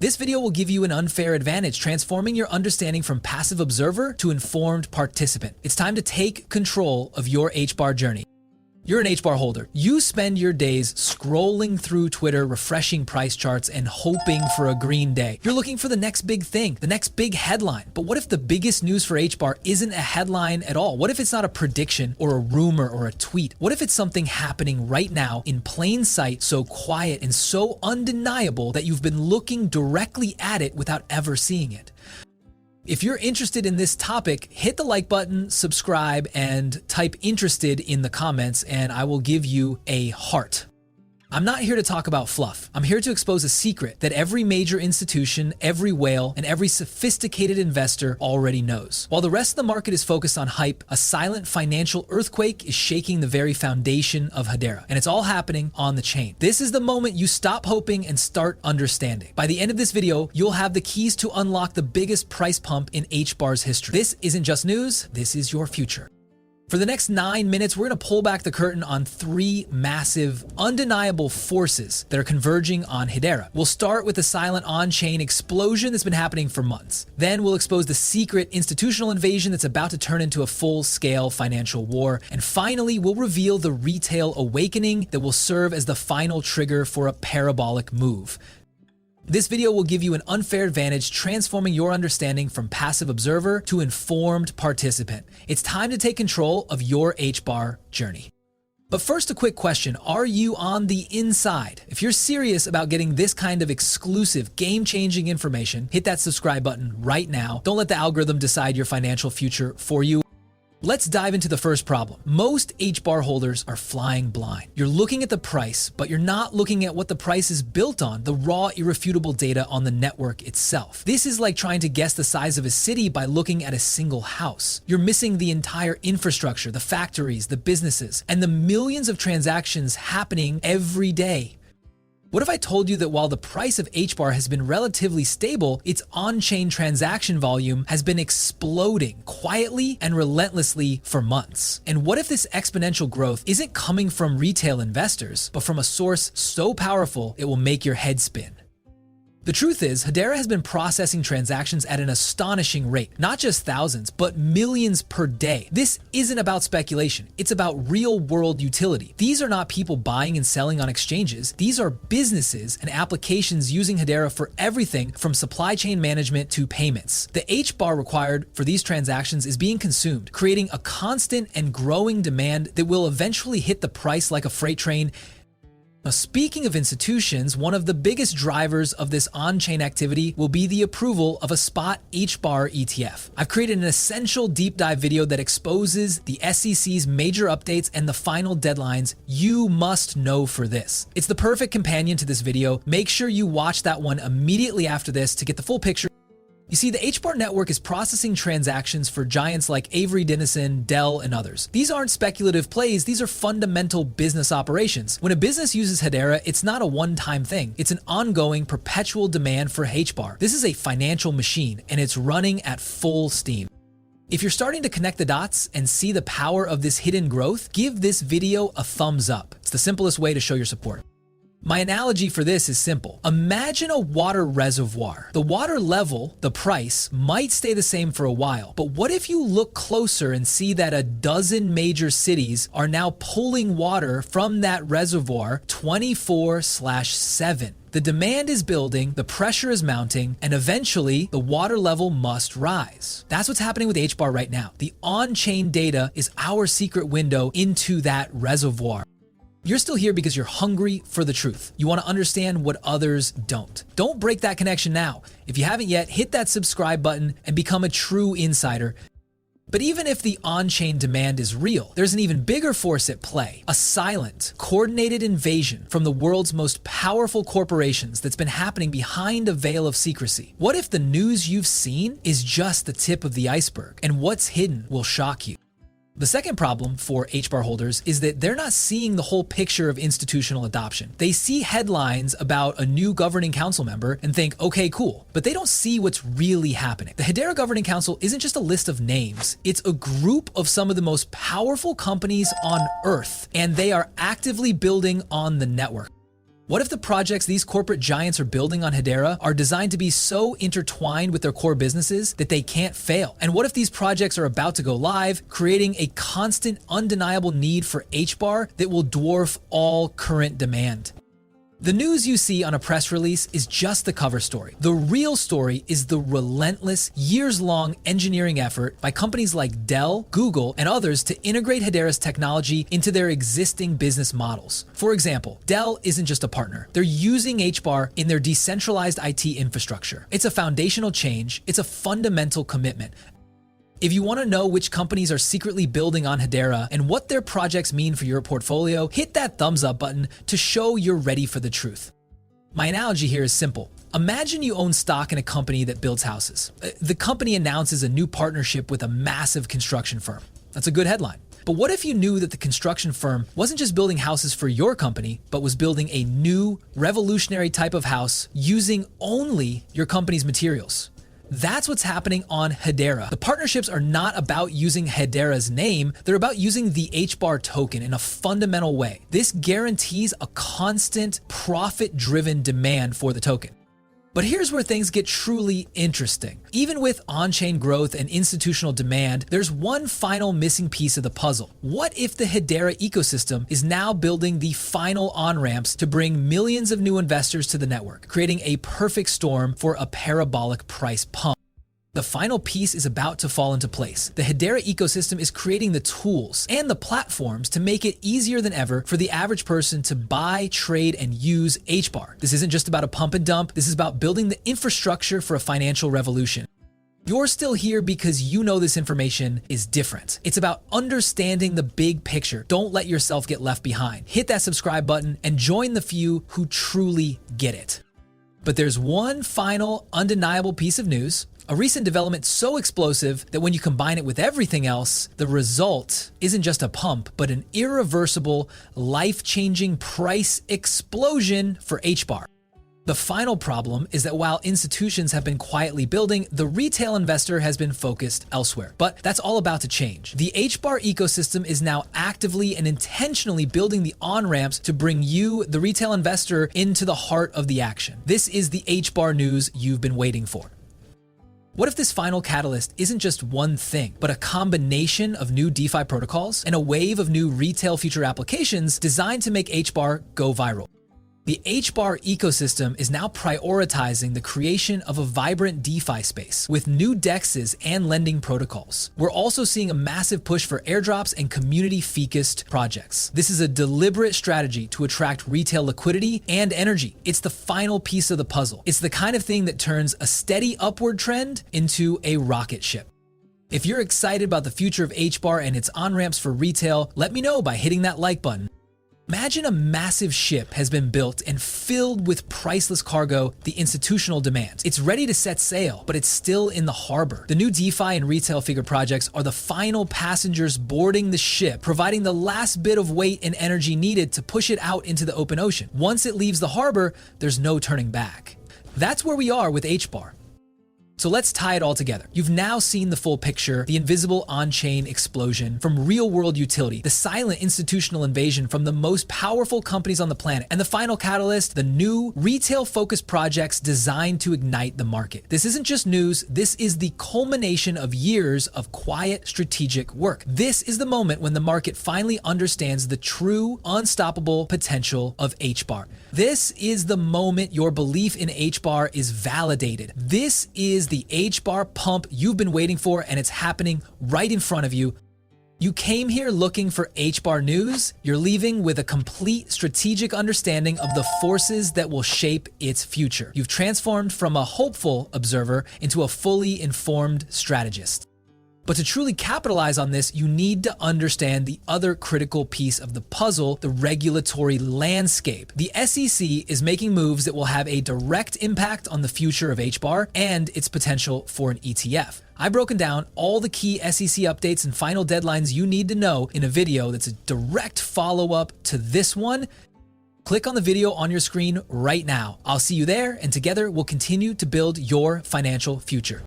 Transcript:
This video will give you an unfair advantage, transforming your understanding from passive observer to informed participant. It's time to take control of your HBAR journey. You're an HBAR holder. You spend your days scrolling through Twitter, refreshing price charts, and hoping for a green day. You're looking for the next big thing, the next big headline. But what if the biggest news for HBAR isn't a headline at all? What if it's not a prediction or a rumor or a tweet? What if it's something happening right now in plain sight, so quiet and so undeniable that you've been looking directly at it without ever seeing it? If you're interested in this topic, hit the like button, subscribe, and type interested in the comments, and I will give you a heart. I'm not here to talk about fluff. I'm here to expose a secret that every major institution, every whale, and every sophisticated investor already knows. While the rest of the market is focused on hype, a silent financial earthquake is shaking the very foundation of Hedera, and it's all happening on the chain. This is the moment you stop hoping and start understanding. By the end of this video, you'll have the keys to unlock the biggest price pump in HBAR's history. This isn't just news, this is your future. For the next 9 minutes, we're going to pull back the curtain on 3 massive, undeniable forces that are converging on Hedera. We'll start with the silent on-chain explosion that's been happening for months. Then we'll expose the secret institutional invasion that's about to turn into a full-scale financial war. And finally, we'll reveal the retail awakening that will serve as the final trigger for a parabolic move. This video will give you an unfair advantage, transforming your understanding from passive observer to informed participant. It's time to take control of your HBAR journey. But first, a quick question. Are you on the inside? If you're serious about getting this kind of exclusive, game-changing information, hit that subscribe button right now. Don't let the algorithm decide your financial future for you. Let's dive into the first problem. Most HBAR holders are flying blind. You're looking at the price, but you're not looking at what the price is built on, the raw, irrefutable data on the network itself. This is like trying to guess the size of a city by looking at a single house. You're missing the entire infrastructure, the factories, the businesses, and the millions of transactions happening every day. What if I told you that while the price of HBAR has been relatively stable, its on-chain transaction volume has been exploding quietly and relentlessly for months? And what if this exponential growth isn't coming from retail investors, but from a source so powerful it will make your head spin? The truth is, Hedera has been processing transactions at an astonishing rate, not just thousands, but millions per day. This isn't about speculation, it's about real-world utility. These are not people buying and selling on exchanges. These are businesses and applications using Hedera for everything from supply chain management to payments. The HBAR required for these transactions is being consumed, creating a constant and growing demand that will eventually hit the price like a freight train. Now, speaking of institutions, one of the biggest drivers of this on-chain activity will be the approval of a spot HBAR ETF. I've created an essential deep dive video that exposes the SEC's major updates and the final deadlines you must know for this. It's the perfect companion to this video. Make sure you watch that one immediately after this to get the full picture. You see, the HBAR network is processing transactions for giants like Avery Dennison, Dell, and others. These aren't speculative plays, these are fundamental business operations. When a business uses Hedera, it's not a one-time thing. It's an ongoing, perpetual demand for HBAR. This is a financial machine, and it's running at full steam. If you're starting to connect the dots and see the power of this hidden growth, give this video a thumbs up. It's the simplest way to show your support. My analogy for this is simple. Imagine a water reservoir. The water level, the price, might stay the same for a while, but what if you look closer and see that a dozen major cities are now pulling water from that reservoir 24/7? The demand is building, the pressure is mounting, and eventually the water level must rise. That's what's happening with HBAR right now. The on-chain data is our secret window into that reservoir. You're still here because you're hungry for the truth. You want to understand what others don't. Don't break that connection now. If you haven't yet, hit that subscribe button and become a true insider. But even if the on-chain demand is real, there's an even bigger force at play, a silent, coordinated invasion from the world's most powerful corporations that's been happening behind a veil of secrecy. What if the news you've seen is just the tip of the iceberg, and what's hidden will shock you? The second problem for HBAR holders is that they're not seeing the whole picture of institutional adoption. They see headlines about a new governing council member and think, okay, cool, but they don't see what's really happening. The Hedera Governing Council isn't just a list of names, it's a group of some of the most powerful companies on Earth, and they are actively building on the network. What if the projects these corporate giants are building on Hedera are designed to be so intertwined with their core businesses that they can't fail? And what if these projects are about to go live, creating a constant, undeniable need for HBAR that will dwarf all current demand? The news you see on a press release is just the cover story. The real story is the relentless, years-long engineering effort by companies like Dell, Google, and others to integrate Hedera's technology into their existing business models. For example, Dell isn't just a partner. They're using HBAR in their decentralized IT infrastructure. It's a foundational change. It's a fundamental commitment. If you want to know which companies are secretly building on Hedera and what their projects mean for your portfolio, hit that thumbs up button to show you're ready for the truth. My analogy here is simple. Imagine you own stock in a company that builds houses. The company announces a new partnership with a massive construction firm. That's a good headline. But what if you knew that the construction firm wasn't just building houses for your company, but was building a new, revolutionary type of house using only your company's materials? That's what's happening on Hedera. The partnerships are not about using Hedera's name, they're about using the HBAR token in a fundamental way. This guarantees a constant, profit-driven demand for the token. But here's where things get truly interesting. Even with on-chain growth and institutional demand, there's one final missing piece of the puzzle. What if the Hedera ecosystem is now building the final on-ramps to bring millions of new investors to the network, creating a perfect storm for a parabolic price pump? The final piece is about to fall into place. The Hedera ecosystem is creating the tools and the platforms to make it easier than ever for the average person to buy, trade, and use HBAR. This isn't just about a pump and dump. This is about building the infrastructure for a financial revolution. You're still here because you know this information is different. It's about understanding the big picture. Don't let yourself get left behind. Hit that subscribe button and join the few who truly get it. But there's one final undeniable piece of news. A recent development so explosive that when you combine it with everything else, the result isn't just a pump, but an irreversible, life-changing price explosion for HBAR. The final problem is that while institutions have been quietly building, the retail investor has been focused elsewhere. But that's all about to change. The HBAR ecosystem is now actively and intentionally building the on-ramps to bring you, the retail investor, into the heart of the action. This is the HBAR news you've been waiting for. What if this final catalyst isn't just one thing, but a combination of new DeFi protocols and a wave of new retail future applications designed to make HBAR go viral? The HBAR ecosystem is now prioritizing the creation of a vibrant DeFi space with new DEXs and lending protocols. We're also seeing a massive push for airdrops and community-focused projects. This is a deliberate strategy to attract retail liquidity and energy. It's the final piece of the puzzle. It's the kind of thing that turns a steady upward trend into a rocket ship. If you're excited about the future of HBAR and its on-ramps for retail, let me know by hitting that like button. Imagine a massive ship has been built and filled with priceless cargo the institutional demands. It's ready to set sail, but it's still in the harbor. The new DeFi and retail figure projects are the final passengers boarding the ship, providing the last bit of weight and energy needed to push it out into the open ocean. Once it leaves the harbor, there's no turning back. That's where we are with HBAR. So let's tie it all together. You've now seen the full picture, the invisible on-chain explosion from real-world utility, the silent institutional invasion from the most powerful companies on the planet, and the final catalyst, the new retail-focused projects designed to ignite the market. This isn't just news, this is the culmination of years of quiet, strategic work. This is the moment when the market finally understands the true, unstoppable potential of HBAR. This is the moment your belief in HBAR is validated. This is the HBAR pump you've been waiting for, and it's happening right in front of you. You came here looking for HBAR news. You're leaving with a complete strategic understanding of the forces that will shape its future. You've transformed from a hopeful observer into a fully informed strategist. But to truly capitalize on this, you need to understand the other critical piece of the puzzle, the regulatory landscape. The SEC is making moves that will have a direct impact on the future of HBAR and its potential for an ETF. I've broken down all the key SEC updates and final deadlines you need to know in a video that's a direct follow-up to this one. Click on the video on your screen right now. I'll see you there, and together we'll continue to build your financial future.